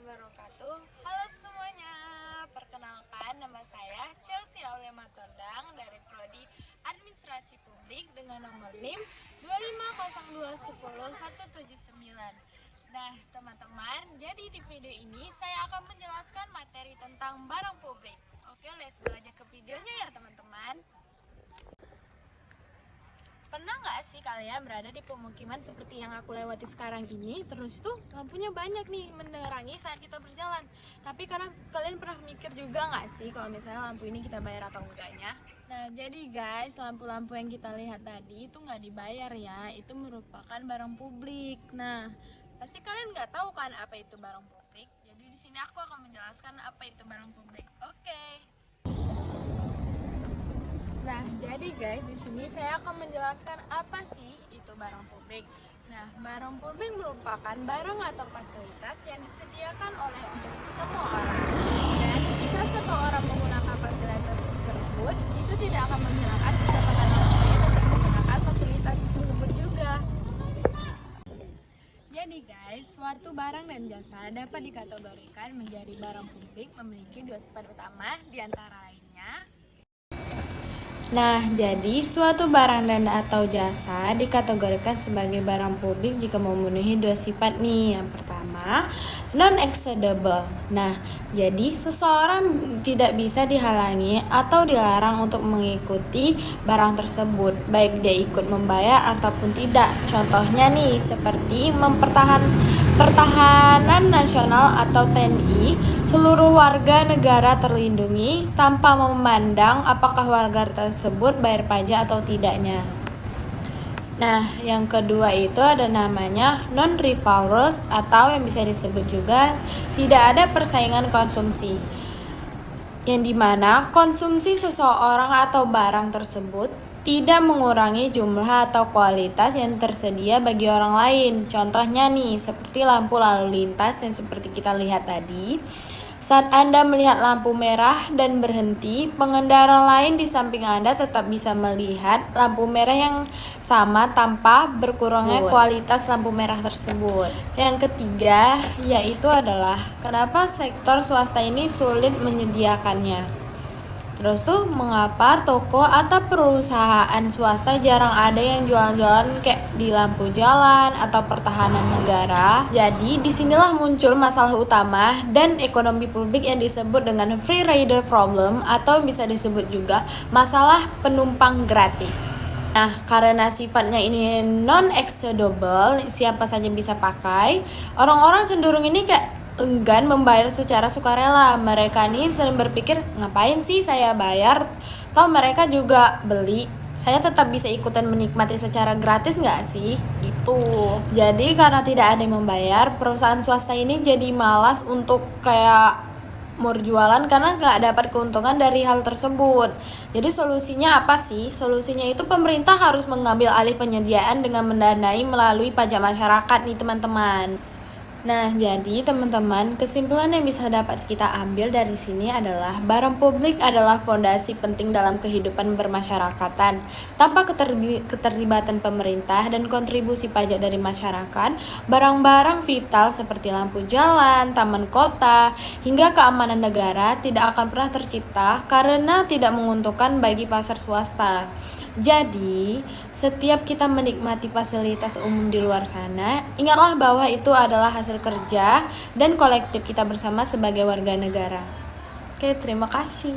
wabarakatuh. Halo semuanya, perkenalkan nama saya Chelsea Aulia Matondang dari Prodi Administrasi Publik dengan nomor NIM 250210179. Nah teman-teman, jadi di video ini saya akan menjelaskan materi tentang barang publik. Oke, let's go aja ke videonya ya teman-teman. Pernah nggak sih kalian berada di pemukiman seperti yang aku lewati sekarang ini? Terus tuh lampunya banyak nih menerangi saat kita berjalan. Tapi kalian pernah mikir juga nggak sih kalau misalnya lampu ini kita bayar atau enggaknya? Nah jadi guys, lampu-lampu yang kita lihat tadi itu nggak dibayar ya. Itu merupakan barang publik. Nah pasti kalian nggak tahu kan apa itu barang publik. Jadi di sini aku akan menjelaskan apa itu barang publik. Oke. Nah, jadi guys, di sini saya akan menjelaskan apa sih itu barang publik. Nah, barang publik merupakan barang atau fasilitas yang disediakan untuk semua orang. Dan jika satu orang menggunakan fasilitas tersebut, itu tidak akan menghilangkan kesempatan orang lain untuk menggunakan fasilitas tersebut juga. Jadi guys, suatu barang dan jasa dapat dikategorikan menjadi barang publik memiliki dua sifat utama, diantara lainnya. Nah, jadi suatu barang dan atau jasa dikategorikan sebagai barang publik jika memenuhi dua sifat nih. Yang pertama, non-excedable. Nah, jadi seseorang tidak bisa dihalangi atau dilarang untuk mengikuti barang tersebut, baik dia ikut membayar ataupun tidak. Contohnya nih, seperti pertahanan nasional atau TNI, seluruh warga negara terlindungi tanpa memandang apakah warga tersebut bayar pajak atau tidaknya. Nah, yang kedua itu ada namanya non-rivalrous atau yang bisa disebut juga tidak ada persaingan konsumsi. Yang dimana konsumsi seseorang atau barang tersebut tidak mengurangi jumlah atau kualitas yang tersedia bagi orang lain. Contohnya nih, seperti lampu lalu lintas yang seperti kita lihat tadi. Saat Anda melihat lampu merah dan berhenti, pengendara lain di samping Anda tetap bisa melihat lampu merah yang sama tanpa berkurangnya kualitas lampu merah tersebut. Yang ketiga, yaitu adalah kenapa sektor swasta ini sulit menyediakannya. Terus tuh mengapa toko atau perusahaan swasta jarang ada yang jualan-jualan kayak di lampu jalan atau pertahanan negara. Jadi disinilah muncul masalah utama dan ekonomi publik yang disebut dengan free rider problem atau bisa disebut juga masalah penumpang gratis. Nah, karena sifatnya ini non-excedable, siapa saja bisa pakai, orang-orang cenderung ini kayak enggan membayar secara sukarela. Mereka nih sering berpikir, ngapain sih saya bayar? Toh mereka juga beli, saya tetap bisa ikutan menikmati secara gratis nggak sih? Gitu. Jadi karena tidak ada yang membayar, perusahaan swasta ini jadi malas untuk kayak mau jualan karena nggak dapat keuntungan dari hal tersebut. Jadi solusinya apa sih? Solusinya itu pemerintah harus mengambil alih penyediaan dengan mendanai melalui pajak masyarakat nih teman-teman. Nah, jadi teman-teman, kesimpulan yang bisa dapat kita ambil dari sini adalah barang publik adalah fondasi penting dalam kehidupan bermasyarakatan. Tanpa keterlibatan pemerintah dan kontribusi pajak dari masyarakat, barang-barang vital seperti lampu jalan, taman kota, hingga keamanan negara tidak akan pernah tercipta karena tidak menguntungkan bagi pasar swasta. Jadi, setiap kita menikmati fasilitas umum di luar sana, ingatlah bahwa itu adalah hasil kerja dan kolektif kita bersama sebagai warga negara. Oke, terima kasih.